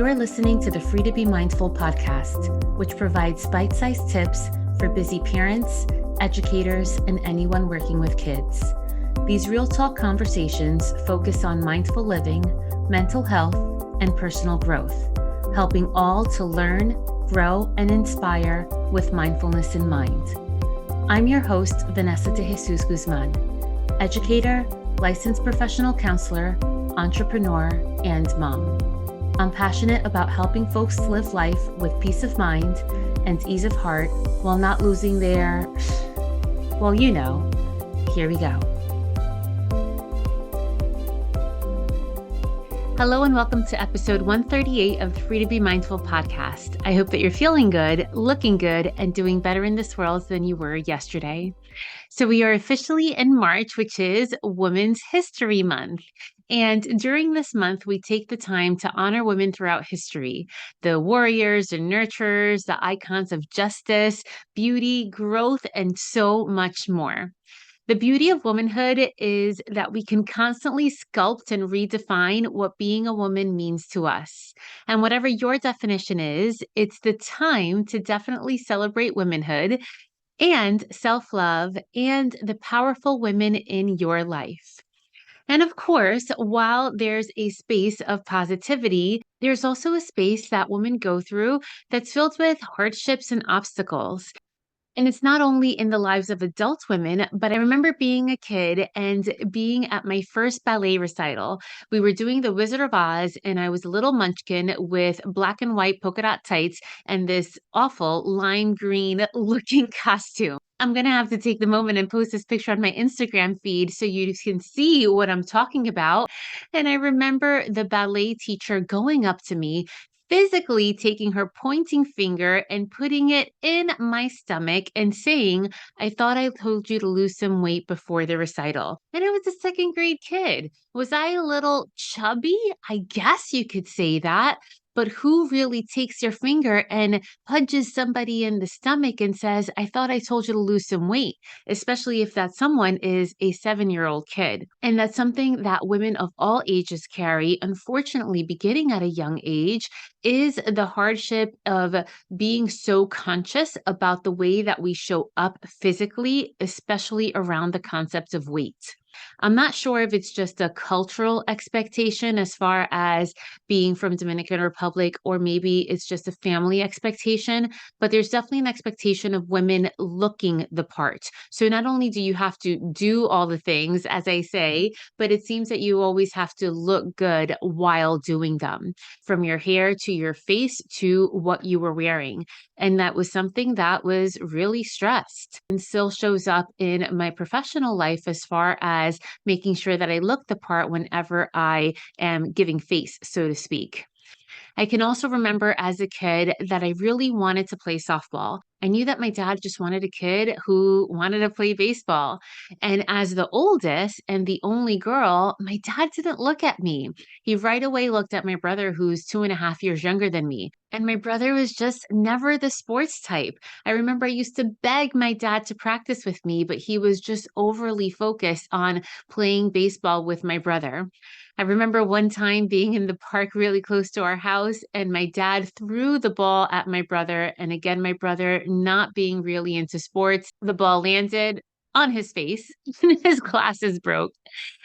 You're listening to the Free to Be Mindful podcast, which provides bite-sized tips for busy parents, educators, and anyone working with kids. These real talk conversations focus on mindful living, mental health, and personal growth, helping all to learn, grow, and inspire with mindfulness in mind. I'm your host, Vanessa de Jesus Guzman, educator, licensed professional counselor, entrepreneur, and mom. I'm passionate about helping folks live life with peace of mind and ease of heart while not losing their, well, you know, here we go. Hello and welcome to episode 138 of the Free to Be Mindful podcast. I hope that you're feeling good, looking good, and doing better in this world than you were yesterday. So we are officially in March, which is Women's History Month. And during this month, we take the time to honor women throughout history, the warriors and nurturers, the icons of justice, beauty, growth, and so much more. The beauty of womanhood is that we can constantly sculpt and redefine what being a woman means to us. And whatever your definition is, it's the time to definitely celebrate womanhood and self-love and the powerful women in your life. And of course, while there's a space of positivity, there's also a space that women go through that's filled with hardships and obstacles. And it's not only in the lives of adult women, but I remember being a kid and being at my first ballet recital. We were doing The Wizard of Oz, and I was a little munchkin with black and white polka dot tights and this awful lime green looking costume. I'm going to have to take the moment and post this picture on my Instagram feed so you can see what I'm talking about. And I remember the ballet teacher going up to me, physically taking her pointing finger and putting it in my stomach and saying, "I thought I told you to lose some weight before the recital." And I was a second grade kid. Was I a little chubby? I guess you could say that. But who really takes your finger and punches somebody in the stomach and says, "I thought I told you to lose some weight," especially if that someone is a 7-year-old kid. And that's something that women of all ages carry, unfortunately, beginning at a young age, is the hardship of being so conscious about the way that we show up physically, especially around the concept of weight. I'm not sure if it's just a cultural expectation as far as being from Dominican Republic, or maybe it's just a family expectation, but there's definitely an expectation of women looking the part. So not only do you have to do all the things, as I say, but it seems that you always have to look good while doing them, from your hair to your face to what you were wearing. And that was something that was really stressed and still shows up in my professional life as far as making sure that I look the part whenever I am giving face, so to speak. I can also remember as a kid that I really wanted to play softball. I knew that my dad just wanted a kid who wanted to play baseball. And as the oldest and the only girl, my dad didn't look at me. He right away looked at my brother, who's 2.5 years younger than me. And my brother was just never the sports type. I remember I used to beg my dad to practice with me, but he was just overly focused on playing baseball with my brother. I remember one time being in the park really close to our house, and my dad threw the ball at my brother. And again, my brother not being really into sports, the ball landed on his face and his glasses broke.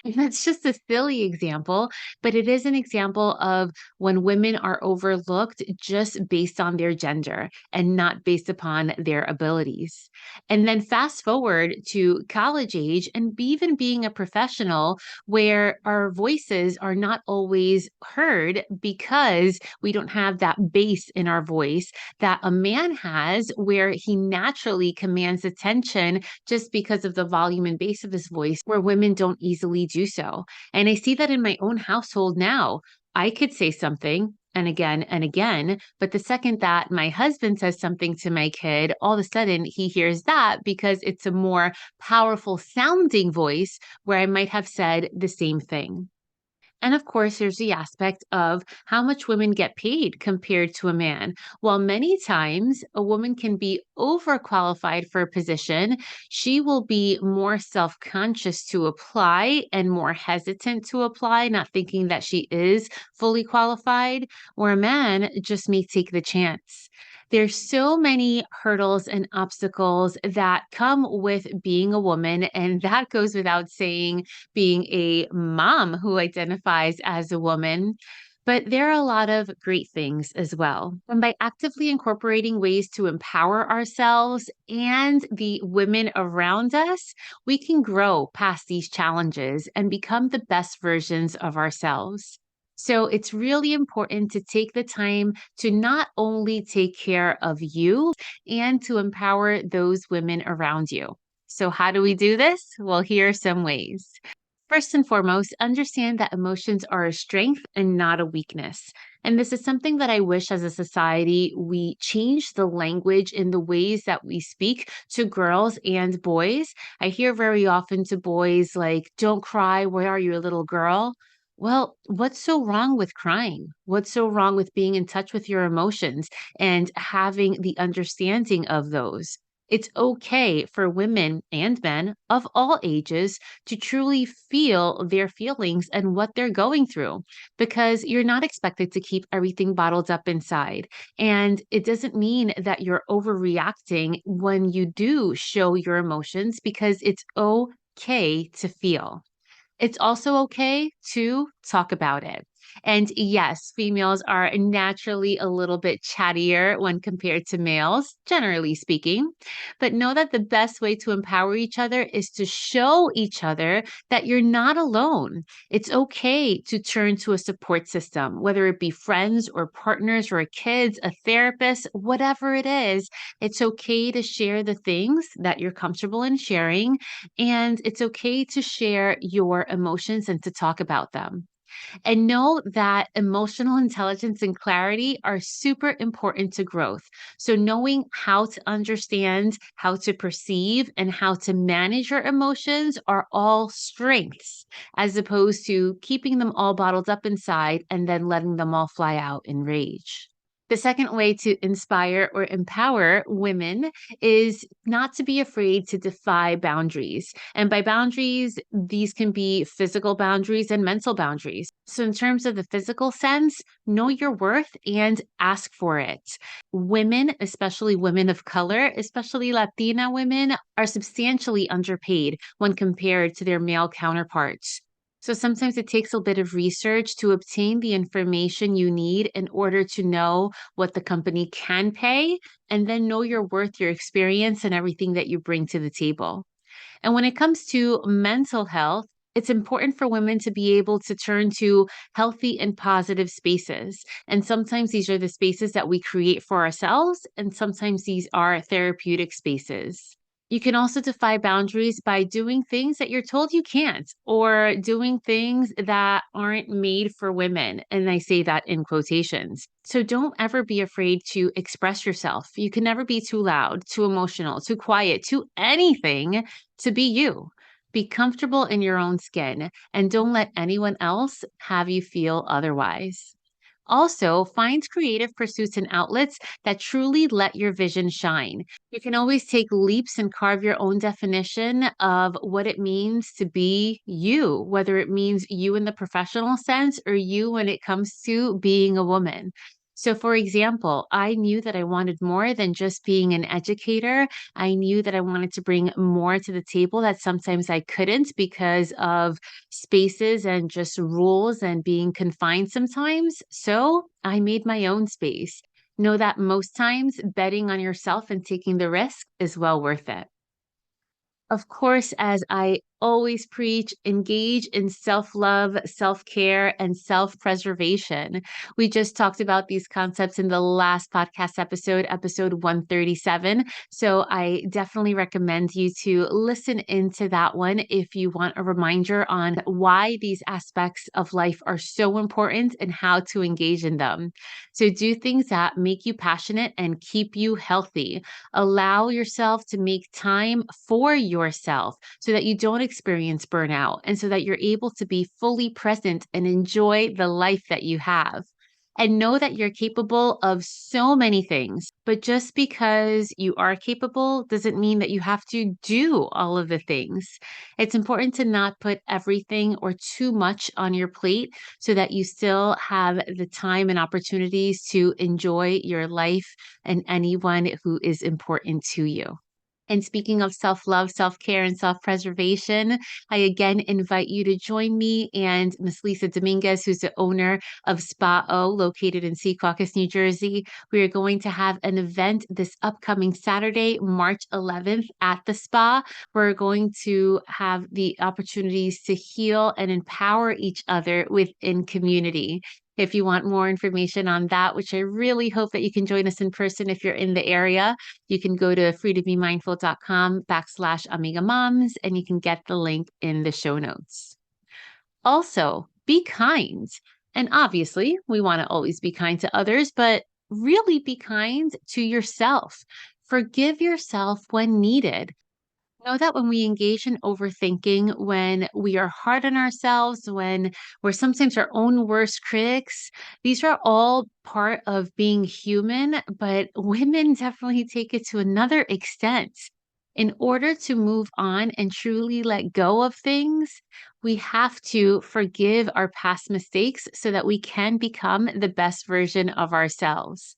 And that's just a silly example, but it is an example of when women are overlooked just based on their gender and not based upon their abilities. And then fast forward to college age and even being a professional where our voices are not always heard because we don't have that bass in our voice that a man has, where he naturally commands attention just because of the volume and bass of his voice, where women don't easily do so. And I see that in my own household now. I could say something and again, but the second that my husband says something to my kid, all of a sudden he hears that because it's a more powerful sounding voice where I might have said the same thing. And of course, there's the aspect of how much women get paid compared to a man. While many times a woman can be overqualified for a position, she will be more self conscious to apply and more hesitant to apply, not thinking that she is fully qualified, where a man just may take the chance. There's so many hurdles and obstacles that come with being a woman, and that goes without saying being a mom who identifies as a woman. But there are a lot of great things as well. And by actively incorporating ways to empower ourselves and the women around us, we can grow past these challenges and become the best versions of ourselves. So it's really important to take the time to not only take care of you and to empower those women around you. So, how do we do this? Well, here are some ways. First and foremost, understand that emotions are a strength and not a weakness. And this is something that I wish as a society we change the language in the ways that we speak to girls and boys. I hear very often to boys like, don't cry, where are you, little girl? Well, what's so wrong with crying? What's so wrong with being in touch with your emotions and having the understanding of those? It's okay for women and men of all ages to truly feel their feelings and what they're going through because you're not expected to keep everything bottled up inside. And it doesn't mean that you're overreacting when you do show your emotions because it's okay to feel. It's also okay to talk about it. And yes, females are naturally a little bit chattier when compared to males, generally speaking. But know that the best way to empower each other is to show each other that you're not alone. It's okay to turn to a support system, whether it be friends or partners or kids, a therapist, whatever it is. It's okay to share the things that you're comfortable in sharing and it's okay to share your emotions and to talk about them. And know that emotional intelligence and clarity are super important to growth. So, knowing how to understand, how to perceive, and how to manage your emotions are all strengths, as opposed to keeping them all bottled up inside and then letting them all fly out in rage. The second way to inspire or empower women is not to be afraid to defy boundaries. And by boundaries, these can be physical boundaries and mental boundaries. So, in terms of the physical sense, know your worth and ask for it. Women, especially women of color, especially Latina women, are substantially underpaid when compared to their male counterparts. So sometimes it takes a bit of research to obtain the information you need in order to know what the company can pay, and then know your worth, your experience, and everything that you bring to the table. And when it comes to mental health, it's important for women to be able to turn to healthy and positive spaces. And sometimes these are the spaces that we create for ourselves, and sometimes these are therapeutic spaces. You can also defy boundaries by doing things that you're told you can't, or doing things that aren't made for women. And I say that in quotations. So don't ever be afraid to express yourself. You can never be too loud, too emotional, too quiet, too anything to be you. Be comfortable in your own skin and don't let anyone else have you feel otherwise. Also, find creative pursuits and outlets that truly let your vision shine. You can always take leaps and carve your own definition of what it means to be you, whether it means you in the professional sense or you when it comes to being a woman. So, for example, I knew that I wanted more than just being an educator. I knew that I wanted to bring more to the table that sometimes I couldn't because of spaces and just rules and being confined sometimes. So I made my own space. Know that most times betting on yourself and taking the risk is well worth it. Of course, as I always preach, engage in self love, self care, and self preservation. We just talked about these concepts in the last podcast episode, episode 137. So I definitely recommend you to listen into that one if you want a reminder on why these aspects of life are so important and how to engage in them. So do things that make you passionate and keep you healthy. Allow yourself to make time for yourself so that you don't experience burnout and so that you're able to be fully present and enjoy the life that you have. And know that you're capable of so many things. But just because you are capable doesn't mean that you have to do all of the things. It's important to not put everything or too much on your plate so that you still have the time and opportunities to enjoy your life and anyone who is important to you. And speaking of self love, self care, and self preservation, I again invite you to join me and Miss Lisa Dominguez, who's the owner of Spa O, located in Secaucus, New Jersey. We are going to have an event this upcoming Saturday, March 11th, at the spa. We're going to have the opportunities to heal and empower each other within community. If you want more information on that, which I really hope that you can join us in person if you're in the area, you can go to freetobemindful.com/Amiga Moms, and you can get the link in the show notes. Also, be kind. And obviously, we want to always be kind to others, but really be kind to yourself. Forgive yourself when needed. Know that when we engage in overthinking, when we are hard on ourselves, when we're sometimes our own worst critics, these are all part of being human, but women definitely take it to another extent. In order to move on and truly let go of things, we have to forgive our past mistakes so that we can become the best version of ourselves.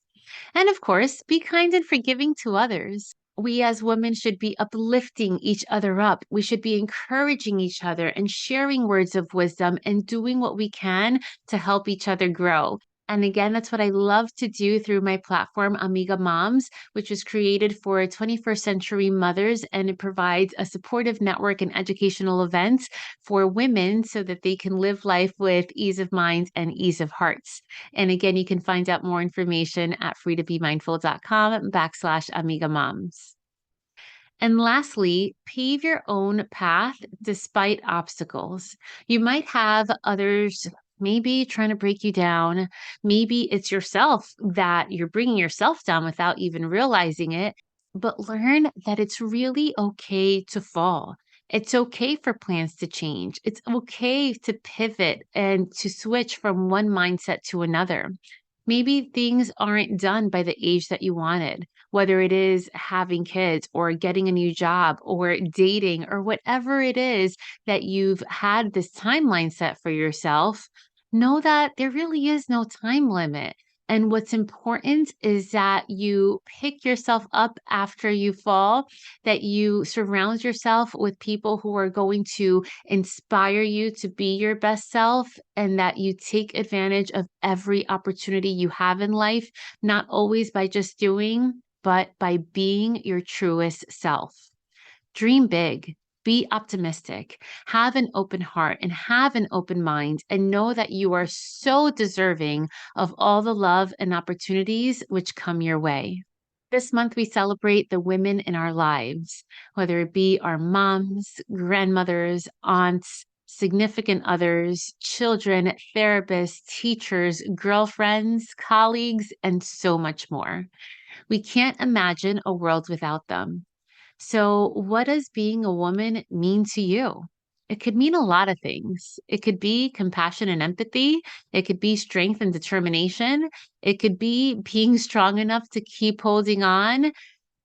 And of course, be kind and forgiving to others. We as women should be uplifting each other up. We should be encouraging each other and sharing words of wisdom and doing what we can to help each other grow. And again, that's what I love to do through my platform, Amiga Moms, which was created for 21st century mothers. And it provides a supportive network and educational events for women so that they can live life with ease of mind and ease of hearts. And again, you can find out more information at freetobemindful.com/Amiga Moms. And lastly, pave your own path despite obstacles. You might have others maybe trying to break you down. Maybe it's yourself that you're bringing yourself down without even realizing it. But learn that it's really okay to fall. It's okay for plans to change. It's okay to pivot and to switch from one mindset to another. Maybe things aren't done by the age that you wanted, whether it is having kids or getting a new job or dating or whatever it is that you've had this timeline set for yourself. Know that there really is no time limit. And what's important is that you pick yourself up after you fall, that you surround yourself with people who are going to inspire you to be your best self, and that you take advantage of every opportunity you have in life, not always by just doing, but by being your truest self. Dream big. Be optimistic, have an open heart and have an open mind, and know that you are so deserving of all the love and opportunities which come your way. This month, we celebrate the women in our lives, whether it be our moms, grandmothers, aunts, significant others, children, therapists, teachers, girlfriends, colleagues, and so much more. We can't imagine a world without them. So, what does being a woman mean to you? It could mean a lot of things. It could be compassion and empathy. It could be strength and determination. It could be being strong enough to keep holding on,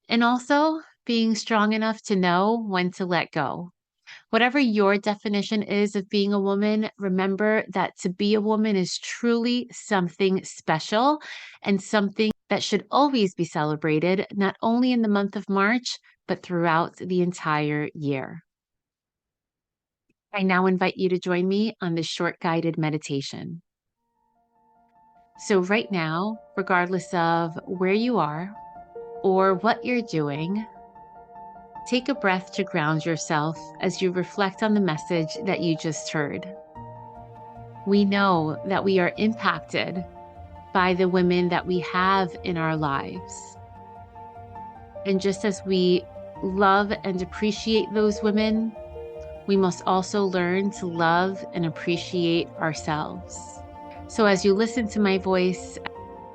and also being strong enough to know when to let go. Whatever your definition is of being a woman, remember that to be a woman is truly something special and something that should always be celebrated, not only in the month of March, but throughout the entire year. I now invite you to join me on this short guided meditation. So, right now, regardless of where you are or what you're doing, take a breath to ground yourself as you reflect on the message that you just heard. We know that we are impacted by the women that we have in our lives. And just as we love and appreciate those women, we must also learn to love and appreciate ourselves. So as you listen to my voice,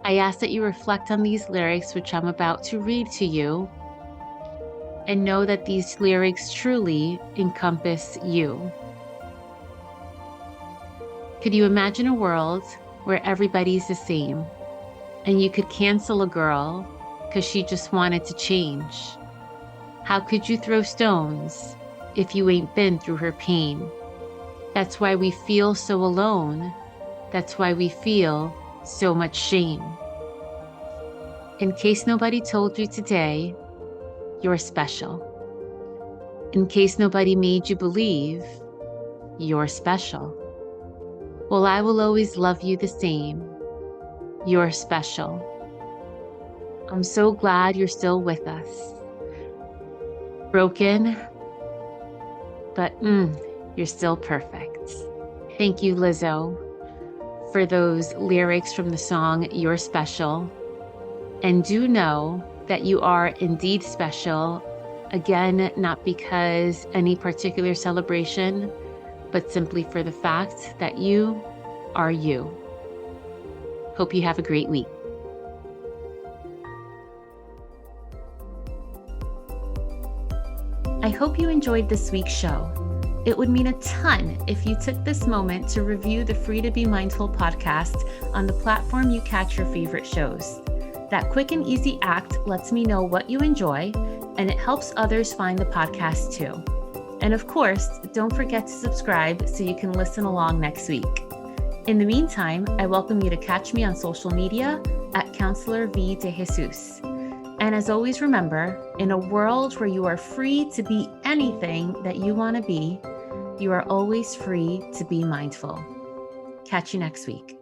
I ask that you reflect on these lyrics, which I'm about to read to you, and know that these lyrics truly encompass you. Could you imagine a world where everybody's the same and you could cancel a girl because she just wanted to change? How could you throw stones if you ain't been through her pain? That's why we feel so alone. That's why we feel so much shame. In case nobody told you today, you're special. In case nobody made you believe, you're special. Well, I will always love you the same. You're special. I'm so glad you're still with us. Broken, but you're still perfect. Thank you, Lizzo, for those lyrics from the song You're Special. And do know that you are indeed special. Again, not because any particular celebration, but simply for the fact that you are you. Hope you have a great week. I hope you enjoyed this week's show. It would mean a ton if you took this moment to review the Free to Be Mindful podcast on the platform you catch your favorite shows. That quick and easy act lets me know what you enjoy, and it helps others find the podcast too. And of course, don't forget to subscribe so you can listen along next week. In the meantime, I welcome you to catch me on social media at Counselor V de Jesus. And as always, remember, in a world where you are free to be anything that you want to be, you are always free to be mindful. Catch you next week.